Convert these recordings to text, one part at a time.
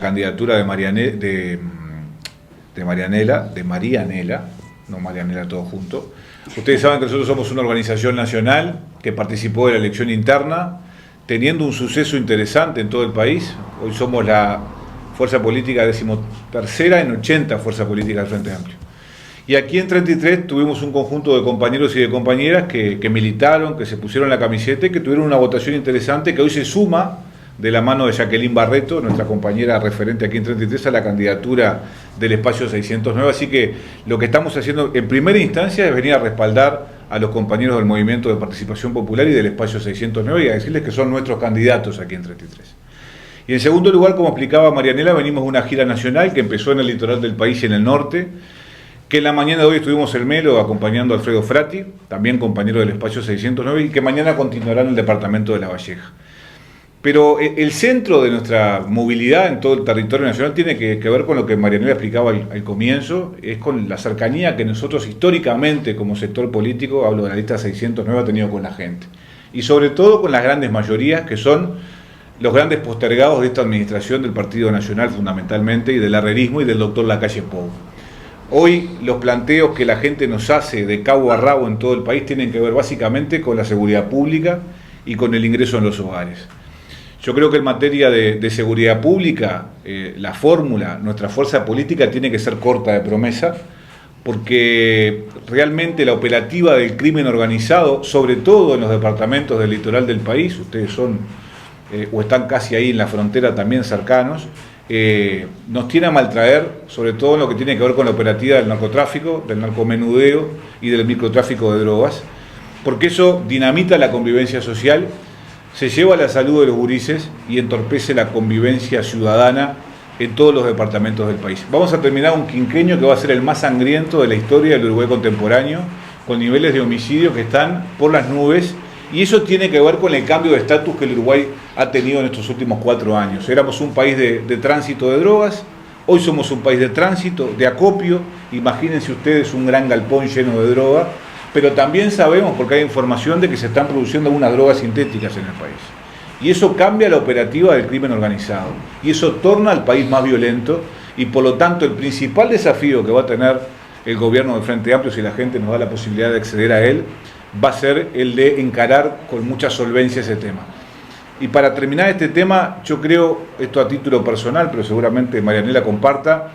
Candidatura de Marianela, no Marianela todo junto. Ustedes saben que nosotros somos una organización nacional que participó de la elección interna, teniendo un suceso interesante en todo el país. Hoy somos la fuerza política 13ª en 80 fuerzas políticas del Frente Amplio. Y aquí en 33 tuvimos un conjunto de compañeros y de compañeras que militaron, que se pusieron la camiseta y que tuvieron una votación interesante que hoy se suma de la mano de Jacqueline Barreto, nuestra compañera referente aquí en 33, a la candidatura del espacio 609. Así que lo que estamos haciendo en primera instancia es venir a respaldar a los compañeros del Movimiento de Participación Popular y del espacio 609 y a decirles que son nuestros candidatos aquí en 33. Y en segundo lugar, como explicaba Marianela, venimos de una gira nacional que empezó en el litoral del país y en el norte, que en la mañana de hoy estuvimos en Melo acompañando a Alfredo Frati, también compañero del espacio 609, y que mañana continuará en el departamento de La Valleja. Pero el centro de nuestra movilidad en todo el territorio nacional tiene que ver con lo que Marianela explicaba al comienzo, es con la cercanía que nosotros históricamente como sector político, hablo de la lista 609, ha tenido con la gente. Y sobre todo con las grandes mayorías que son los grandes postergados de esta administración del Partido Nacional fundamentalmente y del herrerismo y del doctor Lacalle Pou. Hoy los planteos que la gente nos hace de cabo a rabo en todo el país tienen que ver básicamente con la seguridad pública y con el ingreso en los hogares. Yo creo que en materia de seguridad pública, la fórmula, nuestra fuerza política tiene que ser corta de promesa, porque realmente la operativa del crimen organizado, sobre todo en los departamentos del litoral del país, ustedes son o están casi ahí en la frontera también cercanos, nos tiene a maltraer, sobre todo en lo que tiene que ver con la operativa del narcotráfico, del narcomenudeo y del microtráfico de drogas, porque eso dinamita la convivencia social, se lleva la salud de los gurises y entorpece la convivencia ciudadana en todos los departamentos del país. Vamos a terminar un quinquenio que va a ser el más sangriento de la historia del Uruguay contemporáneo, con niveles de homicidio que están por las nubes, y eso tiene que ver con el cambio de estatus que el Uruguay ha tenido en estos últimos 4 años. Éramos un país de tránsito de drogas, hoy somos un país de tránsito, de acopio. Imagínense ustedes un gran galpón lleno de droga, pero también sabemos, porque hay información, de que se están produciendo algunas drogas sintéticas en el país. Y eso cambia la operativa del crimen organizado. Y eso torna al país más violento. Y por lo tanto, el principal desafío que va a tener el gobierno del Frente Amplio, si la gente nos da la posibilidad de acceder a él, va a ser el de encarar con mucha solvencia ese tema. Y para terminar este tema, yo creo, esto a título personal, pero seguramente Marianela comparta,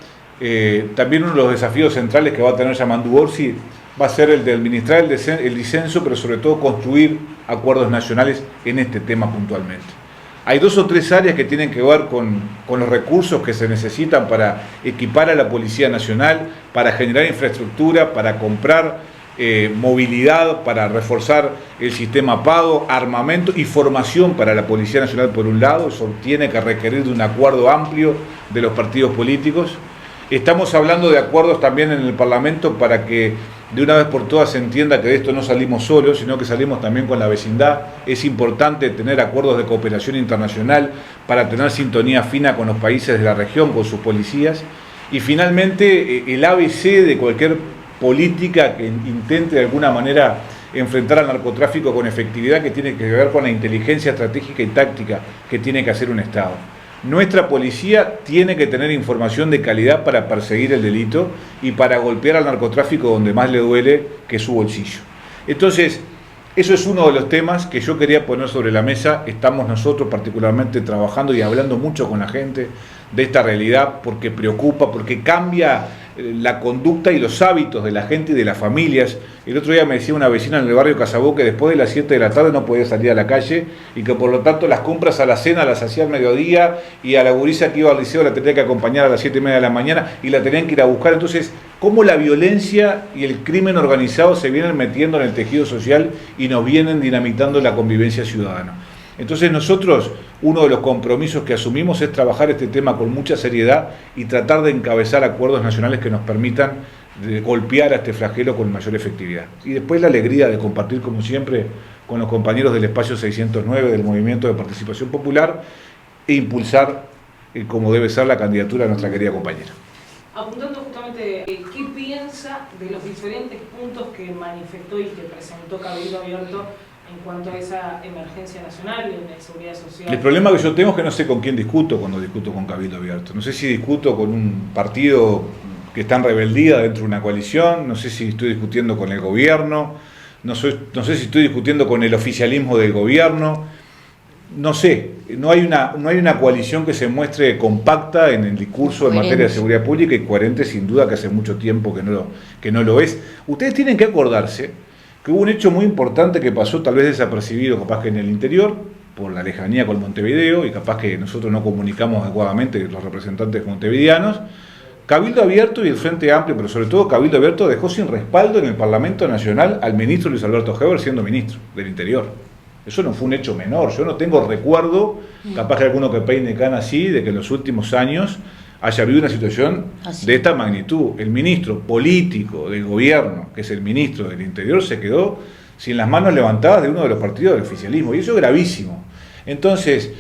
también uno de los desafíos centrales que va a tener Yamandu Orsi va a ser el de administrar el disenso, pero sobre todo construir acuerdos nacionales en este tema puntualmente. Hay 2 o 3 áreas que tienen que ver con los recursos que se necesitan para equipar a la Policía Nacional, para generar infraestructura, para comprar movilidad, para reforzar el sistema PADO, armamento y formación para la Policía Nacional por un lado. Eso tiene que requerir de un acuerdo amplio de los partidos políticos. Estamos hablando de acuerdos también en el Parlamento para que de una vez por todas se entienda que de esto no salimos solos, sino que salimos también con la vecindad. Es importante tener acuerdos de cooperación internacional para tener sintonía fina con los países de la región, con sus policías. Y finalmente el ABC de cualquier política que intente de alguna manera enfrentar al narcotráfico con efectividad, que tiene que ver con la inteligencia estratégica y táctica que tiene que hacer un Estado. Nuestra policía tiene que tener información de calidad para perseguir el delito y para golpear al narcotráfico donde más le duele, que es su bolsillo. Entonces, eso es uno de los temas que yo quería poner sobre la mesa. Estamos nosotros particularmente trabajando y hablando mucho con la gente de esta realidad porque preocupa, porque cambia la conducta y los hábitos de la gente y de las familias. El otro día me decía una vecina en el barrio Casabó que después de las 7 de la tarde no podía salir a la calle y que por lo tanto las compras a la cena las hacía al mediodía y a la gurisa que iba al liceo la tenía que acompañar a las 7:30 de la mañana y la tenían que ir a buscar. Entonces, cómo la violencia y el crimen organizado se vienen metiendo en el tejido social y nos vienen dinamitando la convivencia ciudadana. Entonces nosotros, uno de los compromisos que asumimos es trabajar este tema con mucha seriedad y tratar de encabezar acuerdos nacionales que nos permitan golpear a este flagelo con mayor efectividad. Y después la alegría de compartir, como siempre, con los compañeros del espacio 609 del Movimiento de Participación Popular e impulsar, como debe ser, la candidatura de nuestra querida compañera. Apuntando justamente, ¿qué piensa de los diferentes puntos que manifestó y que presentó Cabildo Abierto en cuanto a esa emergencia nacional de seguridad social. El problema que yo tengo es que no sé con quién discuto cuando discuto con Cabildo Abierto. No sé si discuto con un partido que está en rebeldía dentro de una coalición, no sé si estoy discutiendo con el gobierno, no sé si estoy discutiendo con el oficialismo del gobierno, no sé, no hay una coalición que se muestre compacta en el discurso en materia de seguridad pública y coherente, sin duda, que hace mucho tiempo que no lo es. Ustedes tienen que acordarse que hubo un hecho muy importante que pasó tal vez desapercibido, capaz que en el interior, por la lejanía con Montevideo, y capaz que nosotros no comunicamos adecuadamente, los representantes montevideanos. Cabildo Abierto y el Frente Amplio, pero sobre todo Cabildo Abierto, dejó sin respaldo en el Parlamento Nacional al ministro Luis Alberto Heber siendo ministro del Interior. Eso no fue un hecho menor. Yo no tengo recuerdo, capaz que alguno que peine cana así, de que en los últimos años haya habido una situación de esta magnitud. El ministro político del gobierno, que es el ministro del Interior, se quedó sin las manos levantadas de uno de los partidos del oficialismo, y eso es gravísimo. Entonces,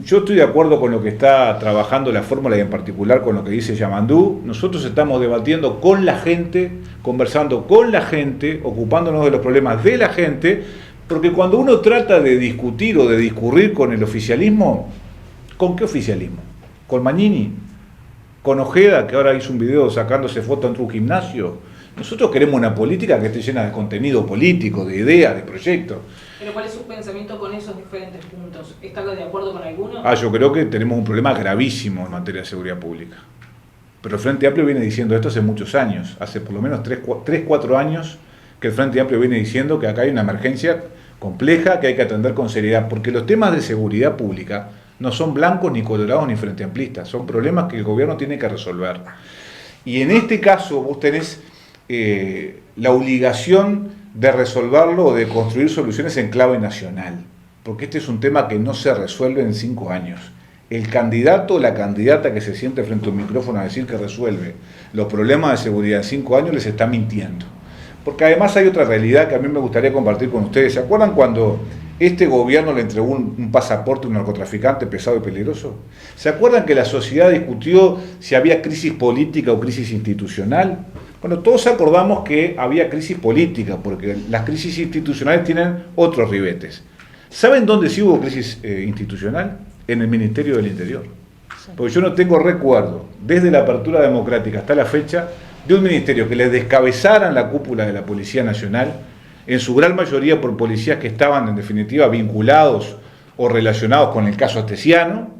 yo estoy de acuerdo con lo que está trabajando la fórmula y en particular con lo que dice Yamandú. Nosotros estamos debatiendo con la gente, conversando con la gente, ocupándonos de los problemas de la gente, porque cuando uno trata de discutir o de discurrir con el oficialismo, ¿con qué oficialismo? ¿Con Magnini? ¿Con Ojeda, que ahora hizo un video sacándose foto dentro de un gimnasio? Nosotros queremos una política que esté llena de contenido político, de ideas, de proyectos. ¿Pero cuál es su pensamiento con esos diferentes puntos? ¿Está de acuerdo con alguno? Yo creo que tenemos un problema gravísimo en materia de seguridad pública. Pero el Frente Amplio viene diciendo esto hace muchos años, hace por lo menos 3-4 años que el Frente Amplio viene diciendo que acá hay una emergencia compleja que hay que atender con seriedad, porque los temas de seguridad pública no son blancos, ni colorados, ni frente amplistas, son problemas que el gobierno tiene que resolver. Y en este caso vos tenés la obligación de resolverlo o de construir soluciones en clave nacional, porque este es un tema que no se resuelve en 5 años. El candidato o la candidata que se siente frente a un micrófono a decir que resuelve los problemas de seguridad en 5 años les está mintiendo. Porque además hay otra realidad que a mí me gustaría compartir con ustedes. ¿Se acuerdan cuando este gobierno le entregó un pasaporte a un narcotraficante pesado y peligroso? ¿Se acuerdan que la sociedad discutió si había crisis política o crisis institucional? Bueno, todos acordamos que había crisis política, porque las crisis institucionales tienen otros ribetes. ¿Saben dónde sí hubo crisis institucional? En el Ministerio del Interior. Porque yo no tengo recuerdo, desde la apertura democrática hasta la fecha, de un ministerio que le descabezaran la cúpula de la Policía Nacional, en su gran mayoría por policías que estaban en definitiva vinculados o relacionados con el caso Astesiano,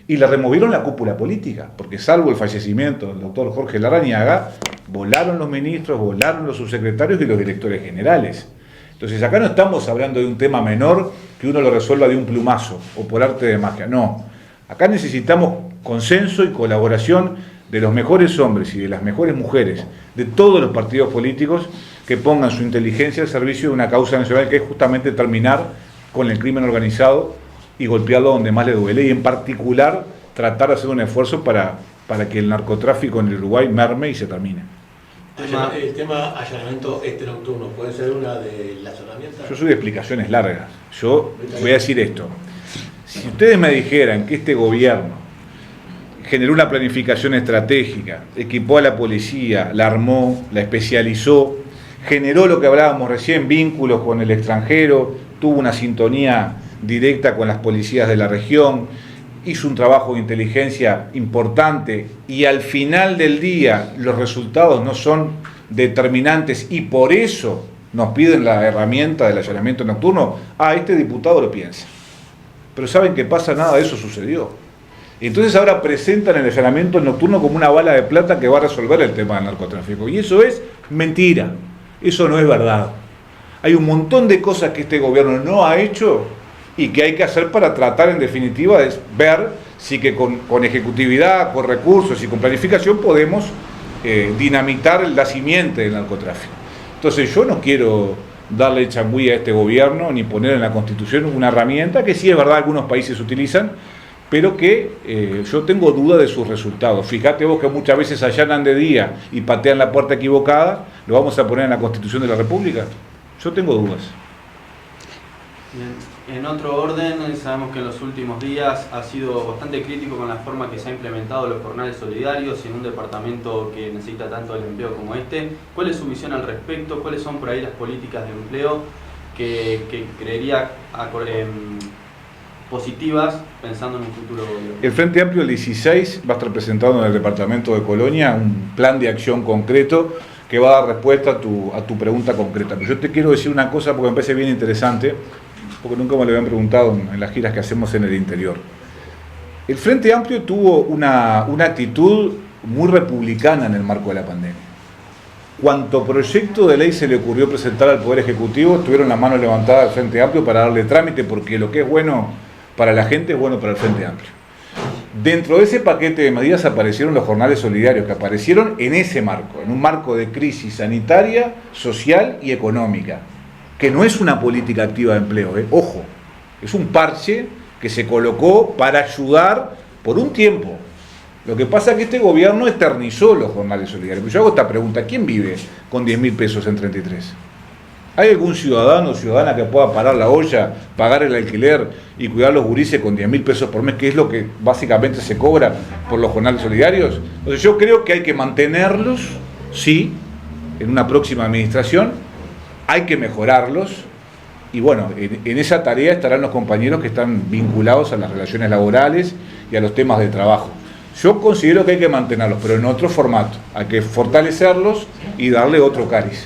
y le removieron la cúpula política, porque salvo el fallecimiento del doctor Jorge Larrañaga, volaron los ministros, volaron los subsecretarios y los directores generales. Entonces acá no estamos hablando de un tema menor que uno lo resuelva de un plumazo o por arte de magia, no. Acá necesitamos consenso y colaboración de los mejores hombres y de las mejores mujeres de todos los partidos políticos que pongan su inteligencia al servicio de una causa nacional que es justamente terminar con el crimen organizado y golpearlo donde más le duele, y en particular tratar de hacer un esfuerzo para que el narcotráfico en el Uruguay merme y se termine. El tema allanamiento nocturno, ¿puede ser una de las herramientas? Yo soy de explicaciones largas. Yo voy a decir esto. Si ustedes me dijeran que este gobierno generó una planificación estratégica, equipó a la policía, la armó, la especializó, generó lo que hablábamos recién, vínculos con el extranjero, tuvo una sintonía directa con las policías de la región, hizo un trabajo de inteligencia importante y al final del día los resultados no son determinantes y por eso nos piden la herramienta del allanamiento nocturno, este diputado lo piensa. Pero ¿saben qué pasa? Nada de eso sucedió. Entonces ahora presentan el allanamiento nocturno como una bala de plata que va a resolver el tema del narcotráfico. Y eso es mentira, eso no es verdad. Hay un montón de cosas que este gobierno no ha hecho y que hay que hacer para tratar en definitiva de ver si que con ejecutividad, con recursos y con planificación podemos dinamitar la simiente del narcotráfico. Entonces yo no quiero darle changüí a este gobierno ni poner en la Constitución una herramienta que sí es verdad algunos países utilizan, pero que yo tengo duda de sus resultados. Fíjate vos que muchas veces allanan de día y patean la puerta equivocada, ¿lo vamos a poner en la Constitución de la República? Yo tengo dudas. Bien. En otro orden, sabemos que en los últimos días ha sido bastante crítico con la forma que se han implementado los jornales solidarios en un departamento que necesita tanto el empleo como este. ¿Cuál es su visión al respecto? ¿Cuáles son por ahí las políticas de empleo que creería positivas pensando en un futuro gobierno. El Frente Amplio el 16 va a estar presentando en el departamento de Colonia un plan de acción concreto que va a dar respuesta a tu pregunta concreta. Pero yo te quiero decir una cosa porque me parece bien interesante, porque nunca me lo habían preguntado en las giras que hacemos en el interior. El Frente Amplio tuvo una actitud muy republicana en el marco de la pandemia. Cuanto proyecto de ley se le ocurrió presentar al Poder Ejecutivo, tuvieron la mano levantada al Frente Amplio para darle trámite, porque lo que es bueno para la gente es bueno para el Frente Amplio. Dentro de ese paquete de medidas aparecieron los jornales solidarios, que aparecieron en ese marco, en un marco de crisis sanitaria, social y económica, que no es una política activa de empleo, ojo, es un parche que se colocó para ayudar por un tiempo. Lo que pasa es que este gobierno eternizó los jornales solidarios. Yo hago esta pregunta: ¿quién vive con 10.000 pesos en 33? ¿Hay algún ciudadano o ciudadana que pueda parar la olla, pagar el alquiler y cuidar los gurises con 10.000 pesos por mes, que es lo que básicamente se cobra por los jornales solidarios? Entonces yo creo que hay que mantenerlos, sí, en una próxima administración, hay que mejorarlos, y bueno, en esa tarea estarán los compañeros que están vinculados a las relaciones laborales y a los temas de trabajo. Yo considero que hay que mantenerlos, pero en otro formato. Hay que fortalecerlos y darle otro cariz.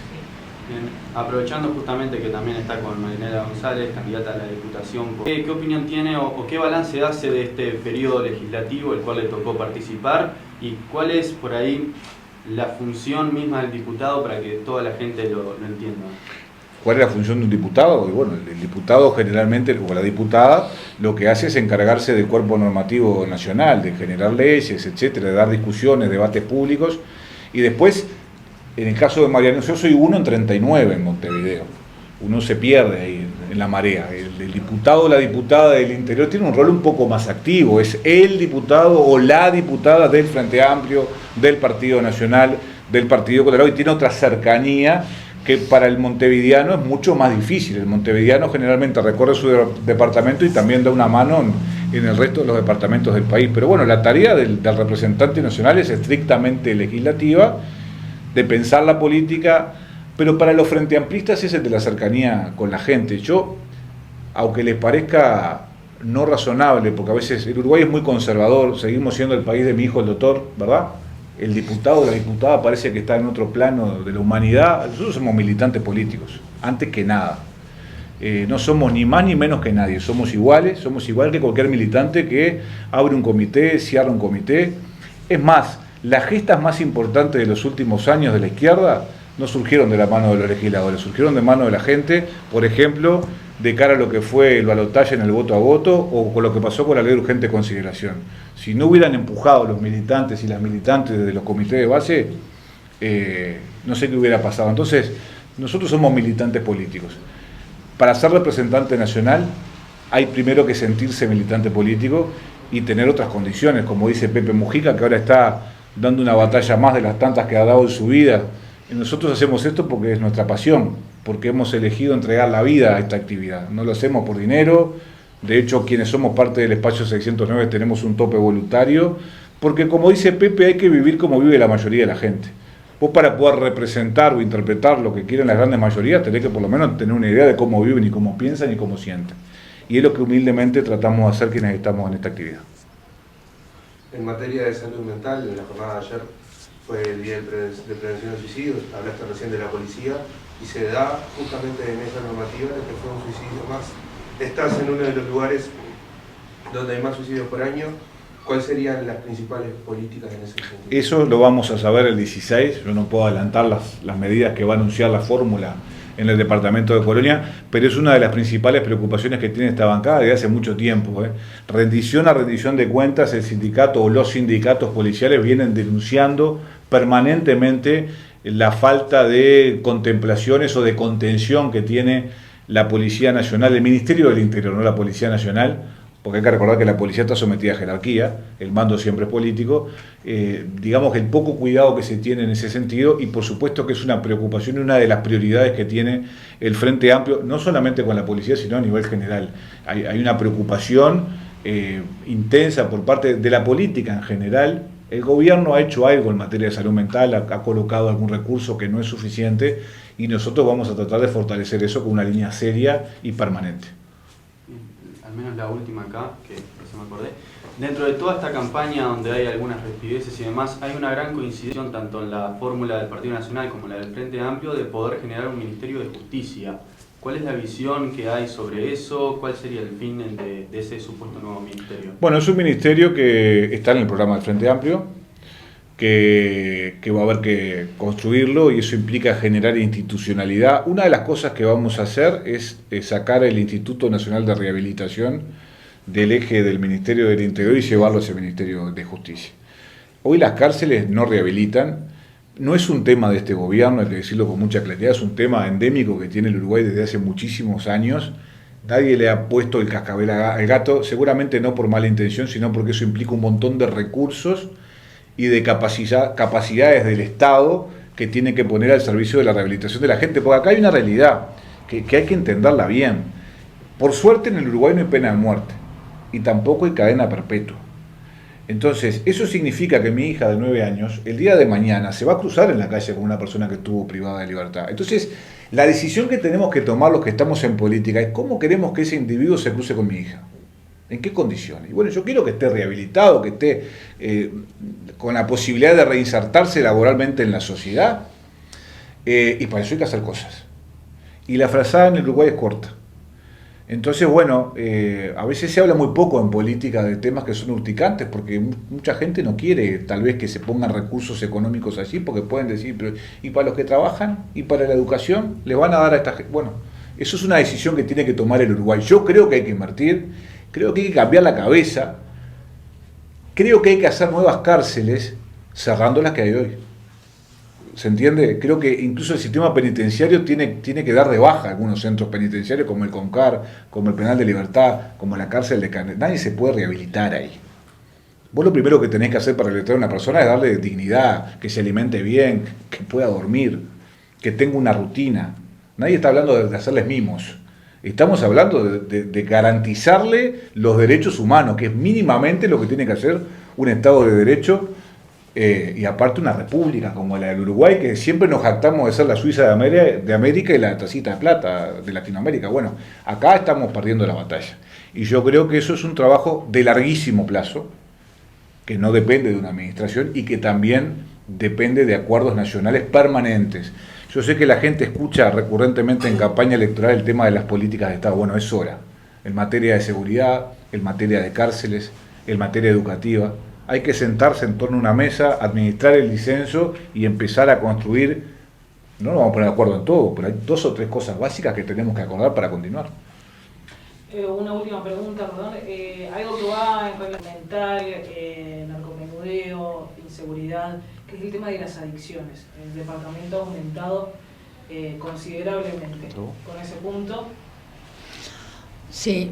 Bien. Aprovechando justamente que también está con Marinela González, candidata a la Diputación, ¿qué opinión tiene o qué balance hace de este periodo legislativo, el cual le tocó participar, y cuál es por ahí la función misma del diputado para que toda la gente lo entienda? ¿Cuál es la función de un diputado? Y bueno, el diputado generalmente, o la diputada, lo que hace es encargarse del cuerpo normativo nacional, de generar leyes, etcétera, de dar discusiones, debates públicos, y después, en el caso de Mariano, yo soy 1 en 39 en Montevideo. Uno se pierde ahí en la marea. El diputado o la diputada del interior tiene un rol un poco más activo. Es el diputado o la diputada del Frente Amplio, del Partido Nacional, del Partido Colorado, y tiene otra cercanía que para el montevideano es mucho más difícil. El montevideano generalmente recorre su departamento y también da una mano en el resto de los departamentos del país. Pero bueno, la tarea del representante nacional es estrictamente legislativa, de pensar la política, pero para los frenteamplistas es el de la cercanía con la gente. Yo, aunque les parezca no razonable, porque a veces el Uruguay es muy conservador, seguimos siendo el país de mi hijo el doctor, ¿verdad? El diputado o la diputada parece que está en otro plano de la humanidad. Nosotros somos militantes políticos, antes que nada. No somos ni más ni menos que nadie, somos iguales, somos igual que cualquier militante que abre un comité, cierra un comité. Es más, las gestas más importantes de los últimos años de la izquierda no surgieron de la mano de los legisladores, surgieron de mano de la gente, por ejemplo, de cara a lo que fue el balotaje en el voto a voto o con lo que pasó con la ley de urgente consideración. Si no hubieran empujado los militantes y las militantes desde los comités de base, no sé qué hubiera pasado. Entonces, nosotros somos militantes políticos. Para ser representante nacional hay primero que sentirse militante político y tener otras condiciones, como dice Pepe Mujica, que ahora está dando una batalla más de las tantas que ha dado en su vida. Y nosotros hacemos esto porque es nuestra pasión, porque hemos elegido entregar la vida a esta actividad. No lo hacemos por dinero. De hecho, quienes somos parte del espacio 609 tenemos un tope voluntario, porque como dice Pepe, hay que vivir como vive la mayoría de la gente. Vos, para poder representar o interpretar lo que quieren las grandes mayorías, tenés que por lo menos tener una idea de cómo viven y cómo piensan y cómo sienten. Y es lo que humildemente tratamos de hacer quienes estamos en esta actividad. En materia de salud mental, en la jornada de ayer fue el Día de Prevención de Suicidios, hablaste recién de la policía, y se da justamente en esa normativa de que fue un suicidio más. Estás en uno de los lugares donde hay más suicidios por año. ¿Cuáles serían las principales políticas en ese sentido? Eso lo vamos a saber el 16, yo no puedo adelantar las medidas que va a anunciar la fórmula en el departamento de Colonia, pero es una de las principales preocupaciones que tiene esta bancada desde hace mucho tiempo. Rendición a rendición de cuentas, el sindicato o los sindicatos policiales vienen denunciando permanentemente la falta de contemplaciones o de contención que tiene la Policía Nacional, el Ministerio del Interior, no la Policía Nacional, porque hay que recordar que la policía está sometida a jerarquía, el mando siempre es político, digamos el poco cuidado que se tiene en ese sentido, y por supuesto que es una preocupación y una de las prioridades que tiene el Frente Amplio, no solamente con la policía, sino a nivel general. Hay una preocupación intensa por parte de la política en general, El gobierno ha hecho algo en materia de salud mental, ha colocado algún recurso que no es suficiente y nosotros vamos a tratar de fortalecer eso con una línea seria y permanente. Al menos la última acá, que se me acordé. Dentro de toda esta campaña donde hay algunas rispideces y demás, hay una gran coincidencia tanto en la fórmula del Partido Nacional como la del Frente Amplio de poder generar un Ministerio de Justicia. ¿Cuál es la visión que hay sobre eso? ¿Cuál sería el fin de ese supuesto nuevo ministerio? Bueno, es un ministerio que está en el programa del Frente Amplio, que va a haber que construirlo y eso implica generar institucionalidad. Una de las cosas que vamos a hacer es sacar el Instituto Nacional de Rehabilitación del eje del Ministerio del Interior y llevarlo hacia el Ministerio de Justicia. Hoy las cárceles no rehabilitan, no es un tema de este gobierno, hay que decirlo con mucha claridad, es un tema endémico que tiene el Uruguay desde hace muchísimos años. Nadie le ha puesto el cascabel al gato, seguramente no por mala intención, sino porque eso implica un montón de recursos y de capacidades del Estado que tiene que poner al servicio de la rehabilitación de la gente, porque acá hay una realidad que hay que entenderla bien. Por suerte en el Uruguay no hay pena de muerte y tampoco hay cadena perpetua. Entonces, eso significa que mi hija de 9 años, el día de mañana, se va a cruzar en la calle con una persona que estuvo privada de libertad. Entonces, la decisión que tenemos que tomar los que estamos en política es cómo queremos que ese individuo se cruce con mi hija. ¿En qué condiciones? Y bueno, yo quiero que esté rehabilitado, que esté con la posibilidad de reinsertarse laboralmente en la sociedad. Y para eso hay que hacer cosas. Y la frazada en el Uruguay es corta. Entonces, bueno, a veces se habla muy poco en política de temas que son urticantes, porque mucha gente no quiere tal vez que se pongan recursos económicos allí, porque pueden decir, pero ¿y para los que trabajan? ¿Y para la educación? ¿Le van a dar a esta gente? Bueno, eso es una decisión que tiene que tomar el Uruguay. Yo creo que hay que invertir, creo que hay que cambiar la cabeza, creo que hay que hacer nuevas cárceles cerrando las que hay hoy. ¿Se entiende? Creo que incluso el sistema penitenciario tiene que dar de baja algunos centros penitenciarios como el CONCAR, como el Penal de Libertad, como la cárcel de Canet. Nadie se puede rehabilitar ahí. Vos lo primero que tenés que hacer para rehabilitar a una persona es darle dignidad, que se alimente bien, que pueda dormir, que tenga una rutina. Nadie está hablando de hacerles mimos. Estamos hablando de garantizarle los derechos humanos, que es mínimamente lo que tiene que hacer un Estado de Derecho. Y aparte una república como la del Uruguay, que siempre nos jactamos de ser la Suiza de América y la tacita de plata de Latinoamérica. Bueno, acá estamos perdiendo la batalla. Y yo creo que eso es un trabajo de larguísimo plazo, que no depende de una administración y que también depende de acuerdos nacionales permanentes. Yo sé que la gente escucha recurrentemente en campaña electoral el tema de las políticas de Estado. Bueno, es hora. En materia de seguridad, en materia de cárceles, en materia educativa. Hay que sentarse en torno a una mesa, administrar el disenso y empezar a construir. No nos vamos a poner de acuerdo en todo, pero hay 2 o 3 cosas básicas que tenemos que acordar para continuar. Una última pregunta, perdón. Algo que va en regla mental, narcomenudeo, inseguridad, que es el tema de las adicciones. El departamento ha aumentado considerablemente con ese punto. Sí,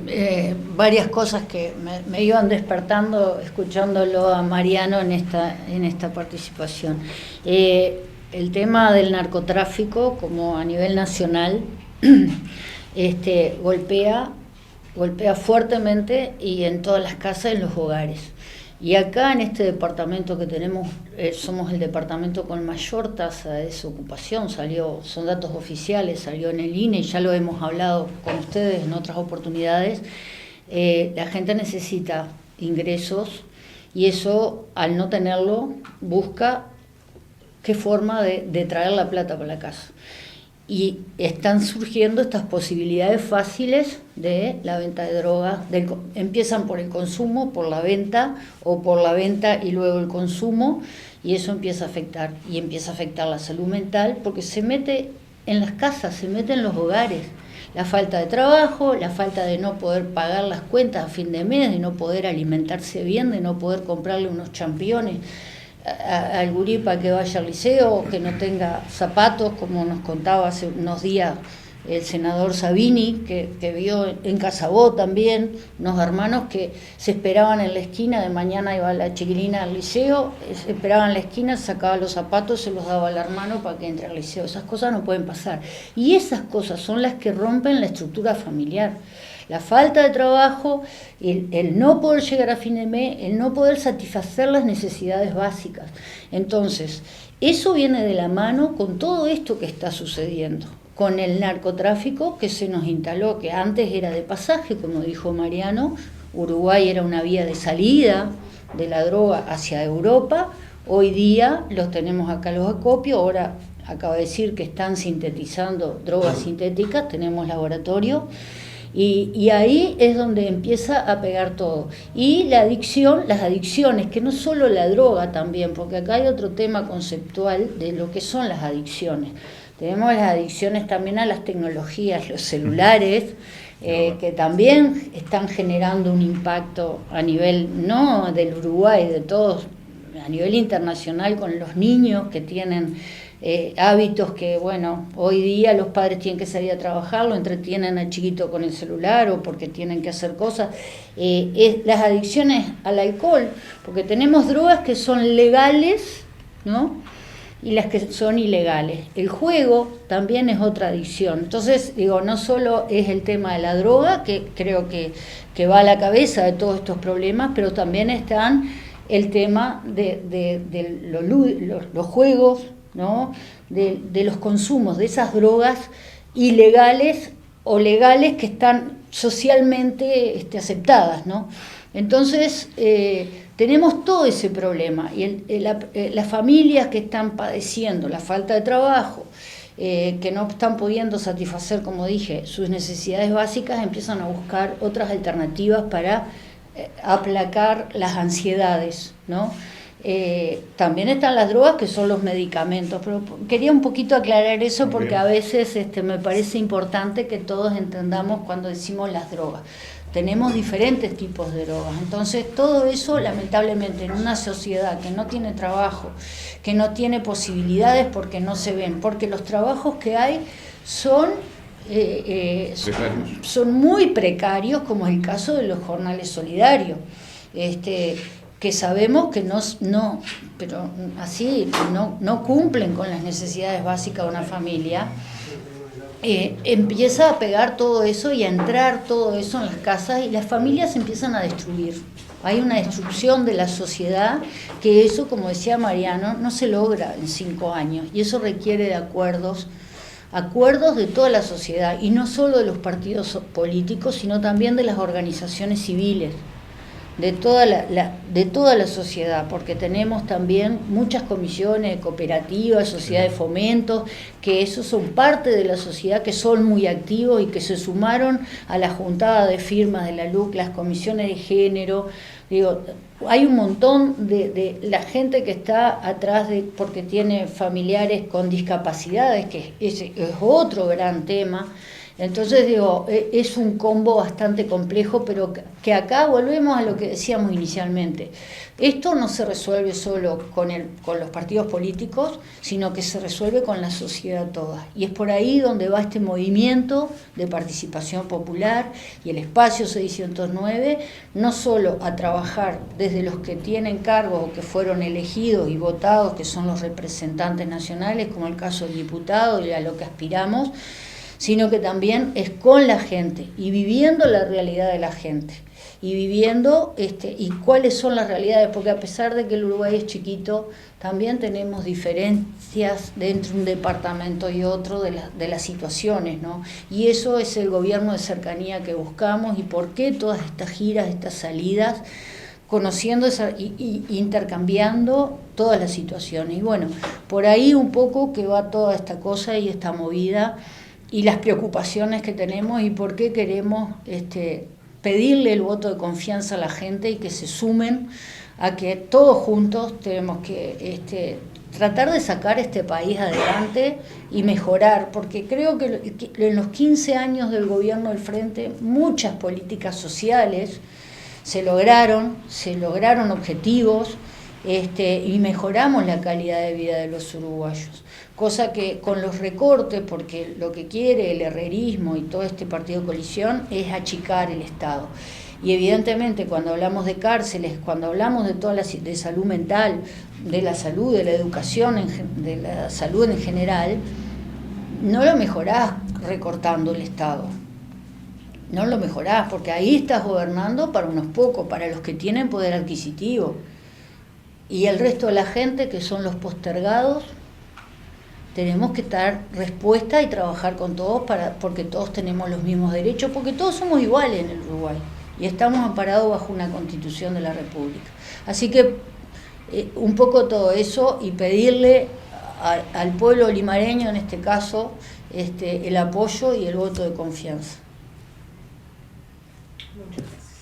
varias cosas que me iban despertando escuchándolo a Mariano en esta participación. El tema del narcotráfico, como a nivel nacional, golpea fuertemente y en todas las casas, en los hogares. Y acá en este departamento que tenemos, somos el departamento con mayor tasa de desocupación, son datos oficiales, salió en el INE, ya lo hemos hablado con ustedes en otras oportunidades. La gente necesita ingresos y eso, al no tenerlo, busca qué forma de traer la plata para la casa. Y están surgiendo estas posibilidades fáciles de la venta de drogas. Empiezan por el consumo, por la venta, o por la venta y luego el consumo, y eso empieza a afectar. Y empieza a afectar la salud mental, porque se mete en las casas, se mete en los hogares. La falta de trabajo, la falta de no poder pagar las cuentas a fin de mes, de no poder alimentarse bien, de no poder comprarle unos championes al gurí para que vaya al liceo, que no tenga zapatos, como nos contaba hace unos días el senador Sabini, que vio en Casabó también, unos hermanos que se esperaban en la esquina, de mañana iba la chiquilina al liceo, se esperaban en la esquina, sacaba los zapatos, se los daba al hermano para que entre al liceo. Esas cosas no pueden pasar. Y esas cosas son las que rompen la estructura familiar. La falta de trabajo, el no poder llegar a fin de mes, el no poder satisfacer las necesidades básicas. Entonces, eso viene de la mano con todo esto que está sucediendo, con el narcotráfico que se nos instaló, que antes era de pasaje, como dijo Mariano. Uruguay era una vía de salida de la droga hacia Europa. Hoy día los tenemos acá los acopios. Ahora acaba de decir que están sintetizando drogas sintéticas, tenemos laboratorio, y ahí es donde empieza a pegar todo. Y la adicción, las adicciones, que no solo la droga también, porque acá hay otro tema conceptual de lo que son las adicciones. Tenemos las adicciones también a las tecnologías, los celulares, que también están generando un impacto a nivel, no del Uruguay, de todos, a nivel internacional, con los niños que tienen hábitos que, bueno, hoy día los padres tienen que salir a trabajar, lo entretienen al chiquito con el celular o porque tienen que hacer cosas. Las adicciones al alcohol, porque tenemos drogas que son legales, ¿no?, y las que son ilegales. El juego también es otra adicción. Entonces, digo, no solo es el tema de la droga, que creo que va a la cabeza de todos estos problemas, pero también están el tema de los juegos, ¿no?, de los consumos de esas drogas ilegales o legales que están socialmente aceptadas, ¿no? Entonces, tenemos todo ese problema, y las familias que están padeciendo la falta de trabajo, que no están pudiendo satisfacer, como dije, sus necesidades básicas, empiezan a buscar otras alternativas para aplacar las ansiedades, ¿no? También están las drogas, que son los medicamentos, pero quería un poquito aclarar eso porque a veces me parece importante que todos entendamos cuando decimos las drogas. Tenemos diferentes tipos de drogas, entonces todo eso, lamentablemente, en una sociedad que no tiene trabajo, que no tiene posibilidades porque no se ven, porque los trabajos que hay son muy precarios, como es el caso de los jornales solidarios, que sabemos que no cumplen con las necesidades básicas de una familia. Empieza a pegar todo eso y a entrar todo eso en las casas, y las familias se empiezan a destruir. Hay una destrucción de la sociedad, que eso, como decía Mariano, no se logra en 5 años, y eso requiere de acuerdos de toda la sociedad, y no solo de los partidos políticos, sino también de las organizaciones civiles, de toda la sociedad, porque tenemos también muchas comisiones, cooperativas, sociedades de fomento, que esos son parte de la sociedad, que son muy activos y que se sumaron a la juntada de firmas de la LUC, las comisiones de género. Digo, hay un montón de la gente que está atrás, porque tiene familiares con discapacidades, que ese es otro gran tema. Entonces, digo, es un combo bastante complejo, pero que acá volvemos a lo que decíamos inicialmente. Esto no se resuelve solo con los partidos políticos, sino que se resuelve con la sociedad toda. Y es por ahí donde va este movimiento de participación popular y el espacio 609, no solo a trabajar desde los que tienen cargos o que fueron elegidos y votados, que son los representantes nacionales, como el caso del diputado y a lo que aspiramos, sino que también es con la gente y viviendo la realidad de la gente y viviendo y cuáles son las realidades, porque a pesar de que el Uruguay es chiquito, también tenemos diferencias dentro de un departamento y otro de las situaciones, ¿no? Y eso es el gobierno de cercanía que buscamos, y por qué todas estas giras, estas salidas, conociendo y intercambiando todas las situaciones. Y bueno, por ahí un poco que va toda esta cosa y esta movida, y las preocupaciones que tenemos, y por qué queremos pedirle el voto de confianza a la gente y que se sumen a que todos juntos tenemos que tratar de sacar este país adelante y mejorar, porque creo que en los 15 años del gobierno del Frente muchas políticas sociales se lograron objetivos, y mejoramos la calidad de vida de los uruguayos. Cosa que con los recortes, porque lo que quiere el herrerismo y todo este partido de coalición es achicar el Estado. Y evidentemente cuando hablamos de cárceles, cuando hablamos de toda de salud mental, de la salud, de la educación, de la salud en general, no lo mejorás recortando el Estado. No lo mejorás, porque ahí estás gobernando para unos pocos, para los que tienen poder adquisitivo. Y el resto de la gente, que son los postergados, tenemos que dar respuesta y trabajar con todos porque todos tenemos los mismos derechos, porque todos somos iguales en el Uruguay y estamos amparados bajo una Constitución de la República. Así que un poco todo eso y pedirle al pueblo limareño, en este caso, el apoyo y el voto de confianza. Muchas gracias.